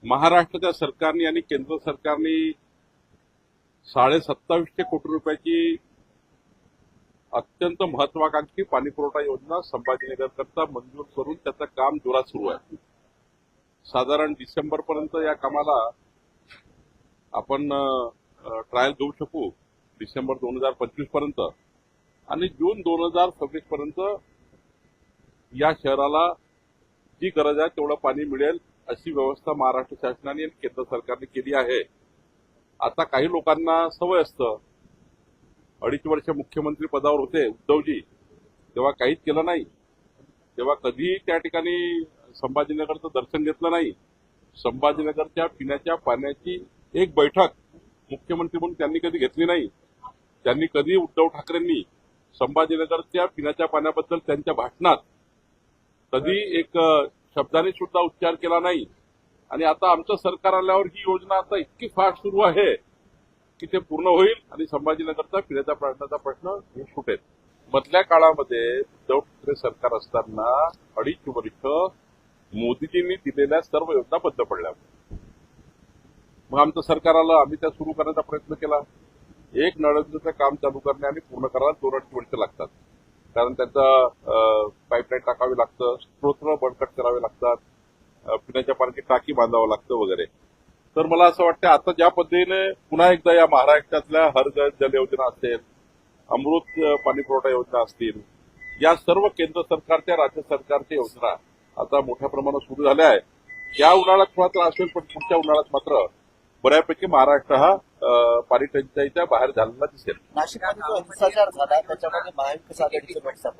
महाराष्ट्राच्या सरकारने आणि केंद्र सरकारने 2750 कोटी रुपयाची अत्यंत महत्वाकांक्षी पाणीपुरवठा योजना संभाजीनगरकरता मंजूर करून त्याचं काम जोरात सुरू आहे. साधारण डिसेंबरपर्यंत या कामाला आपण ट्रायल घेऊ शकू, डिसेंबर 2025 पर्यंत, आणि जून 2026 पर्यंत या शहराला जी गरज आहे तेवढं पाणी मिळेल अशी व्यवस्था महाराष्ट्र शासनाने आणि केंद्र सरकारने केली आहे. आता काही लोकांना सवय असतं, 2.5 वर्ष मुख्यमंत्री पदावर होते उद्धवजी, तेव्हा काहीच केलं नाही, तेव्हा कधीही त्या ठिकाणी संभाजीनगरचं दर्शन घेतलं नाही. संभाजीनगरच्या पिण्याच्या पाण्याची एक बैठक मुख्यमंत्री म्हणून त्यांनी कधी घेतली नाही. त्यांनी कधी उद्धव ठाकरेंनी संभाजीनगरच्या पिण्याच्या पाण्याबद्दल त्यांच्या भाषणात कधी एक शब्दाने सुद्धा उच्चार केला नाही. आणि आता आमचं सरकार आल्यावर ही योजना आता इतकी फास्ट सुरू आहे की ते पूर्ण होईल आणि संभाजीनगरचा पिण्याच्या पाण्याचा प्रश्न सुटेल. मधल्या काळामध्ये उद्धव ठाकरे सरकार असताना 2.5 वर्ष मोदीजींनी दिलेल्या सर्व योजना बंद पडल्या. मग आमचं सरकार आलं, आम्ही त्या सुरू करण्याचा प्रयत्न केला. एक नळयोजनेचं काम चालू करणे आणि पूर्ण करायला 2-2.5 वर्ष लागतात, कारण त्याचं पाईपलाईन टाकावी लागतं, स्त्रोत्र बळकट करावे लागतात, पिण्याच्या पाण्याची टाकी बांधावं लागतं वगैरे. तर मला असं वाटतं आता ज्या पद्धतीने पुन्हा एकदा या महाराष्ट्रातल्या हर घर जल योजना असेल, अमृत पाणी पुरवठा योजना असतील, या सर्व केंद्र सरकारच्या राज्य सरकारच्या योजना आता मोठ्या प्रमाणात सुरू झाल्या आहेत. या उन्हाळ्यात थोडा त्रास होईल, पण पुढच्या उन्हाळ्यात मात्र बऱ्यापैकी महाराष्ट्र हा पाणी टंचाईच्या बाहेर झालेला दिसेल. नाशिकमध्ये जो हिंसाचार झाला त्याच्यामध्ये महाविकास आघाडीचे गट सापडले.